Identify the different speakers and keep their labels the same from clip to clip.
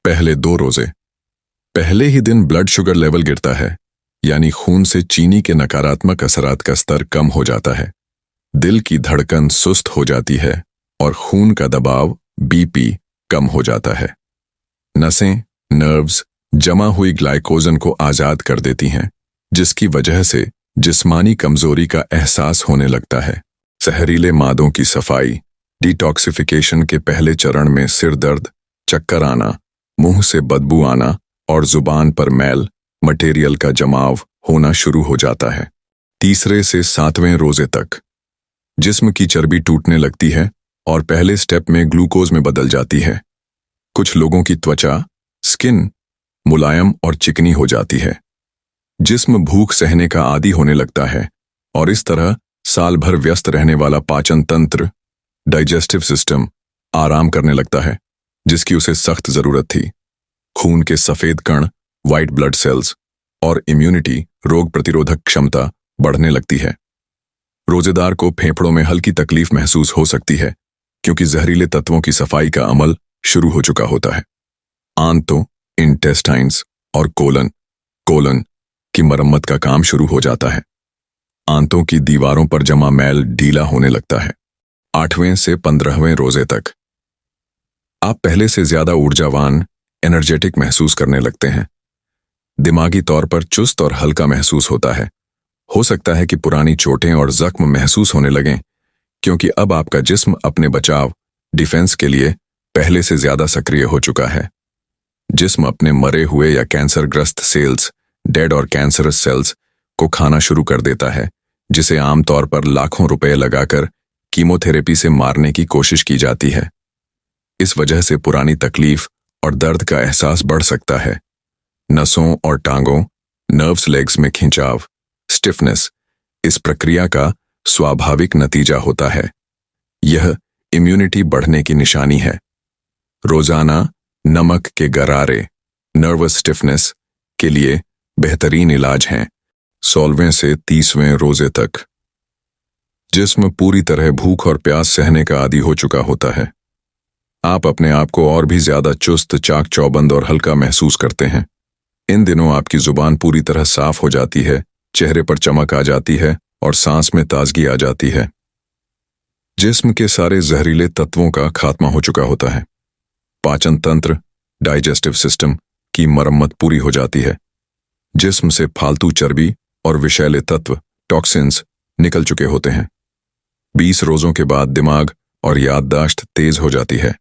Speaker 1: पहले 2 रोजे। पहले ही दिन ब्लड शुगर लेवल गिरता है, यानी खून से चीनी के नकारात्मक असरात का स्तर कम हो जाता है। दिल की धड़कन सुस्त हो जाती है और खून का दबाव बीपी कम हो जाता है। नसें, नर्व्स जमा हुई ग्लाइकोजन को आजाद कर देती हैं, जिसकी वजह से जिस्मानी कमजोरी का एहसास होने लगता है। जहरीले मादों की सफाई, डिटॉक्सिफिकेशन के पहले चरण में सिर दर्द, चक्कर आना, मुंह से बदबू आना और जुबान पर मैल मटेरियल का जमाव होना शुरू हो जाता है। तीसरे से 7वें रोजे तक जिस्म की चर्बी टूटने लगती है और पहले स्टेप में ग्लूकोज में बदल जाती है। कुछ लोगों की त्वचा, स्किन मुलायम और चिकनी हो जाती है। जिस्म भूख सहने का आदी होने लगता है और इस तरह साल भर व्यस्त रहने वाला पाचन तंत्र, डाइजेस्टिव सिस्टम आराम करने लगता है, जिसकी उसे सख्त जरूरत थी। खून के सफेद कण, व्हाइट ब्लड सेल्स और इम्यूनिटी, रोग प्रतिरोधक क्षमता बढ़ने लगती है। रोजेदार को फेफड़ों में हल्की तकलीफ महसूस हो सकती है, क्योंकि जहरीले तत्वों की सफाई का अमल शुरू हो चुका होता है। आंतों, इंटेस्टाइन्स और कोलन की मरम्मत का काम शुरू हो जाता है। आंतों की दीवारों पर जमा मैल ढीला होने लगता है। 8वें से 15वें रोजे तक आप पहले से ज्यादा ऊर्जावान, एनर्जेटिक महसूस करने लगते हैं। दिमागी तौर पर चुस्त और हल्का महसूस होता है। हो सकता है कि पुरानी चोटें और जख्म महसूस होने लगें, क्योंकि अब आपका जिस्म अपने बचाव, डिफेंस के लिए पहले से ज्यादा सक्रिय हो चुका है। जिस्म अपने मरे हुए या कैंसरग्रस्त सेल्स, डेड और कैंसरस सेल्स को खाना शुरू कर देता है, जिसे आमतौर पर लाखों रुपए लगाकर कीमोथेरेपी से मारने की कोशिश की जाती है। इस वजह से पुरानी तकलीफ और दर्द का एहसास बढ़ सकता है। नसों और टांगों, नर्व्स लेग्स में खिंचाव, स्टिफनेस इस प्रक्रिया का स्वाभाविक नतीजा होता है। यह इम्यूनिटी बढ़ने की निशानी है। रोजाना नमक के गरारे नर्वस स्टिफनेस के लिए बेहतरीन इलाज हैं। 16वें से 30वें रोजे तक जिस्म पूरी तरह भूख और प्यास सहने का आदी हो चुका होता है। आप अपने आप को और भी ज्यादा चुस्त, चाक चौबंद और हल्का महसूस करते हैं। इन दिनों आपकी जुबान पूरी तरह साफ हो जाती है, चेहरे पर चमक आ जाती है और सांस में ताजगी आ जाती है। जिस्म के सारे जहरीले तत्वों का खात्मा हो चुका होता है। पाचन तंत्र, डाइजेस्टिव सिस्टम की मरम्मत पूरी हो जाती है। जिस्म से फालतू चर्बी और विषैले तत्व, टॉक्सिन्स निकल चुके होते हैं। 20 रोजों के बाद दिमाग और याददाश्त तेज हो जाती है।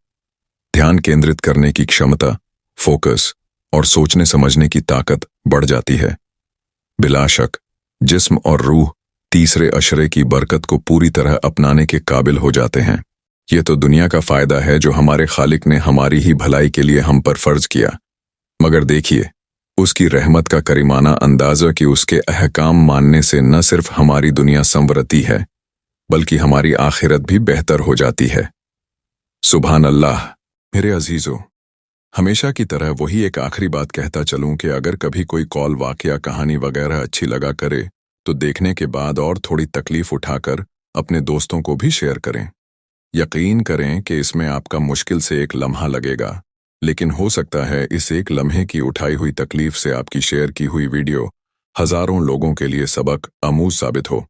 Speaker 1: ध्यान केंद्रित करने की क्षमता, फोकस और सोचने समझने की ताकत बढ़ जाती है। बिलाशक जिस्म और रूह तीसरे अशरे की बरकत को पूरी तरह अपनाने के काबिल हो जाते हैं। यह तो दुनिया का फायदा है जो हमारे खालिक ने हमारी ही भलाई के लिए हम पर फर्ज किया, मगर देखिए उसकी रहमत का करीमाना अंदाजा कि उसके अहकाम मानने से न सिर्फ हमारी दुनिया संवरती है, बल्कि हमारी आखिरत भी बेहतर हो जाती है। सुभान अल्लाह। मेरे अजीजों, हमेशा की तरह वही एक आखिरी बात कहता चलूं कि अगर कभी कोई कॉल, वाकया, कहानी वगैरह अच्छी लगा करे तो देखने के बाद और थोड़ी तकलीफ उठाकर अपने दोस्तों को भी शेयर करें। यकीन करें कि इसमें आपका मुश्किल से एक लम्हा लगेगा, लेकिन हो सकता है इस एक लम्हे की उठाई हुई तकलीफ से आपकी शेयर की हुई वीडियो हजारों लोगों के लिए सबक आमूज साबित हो।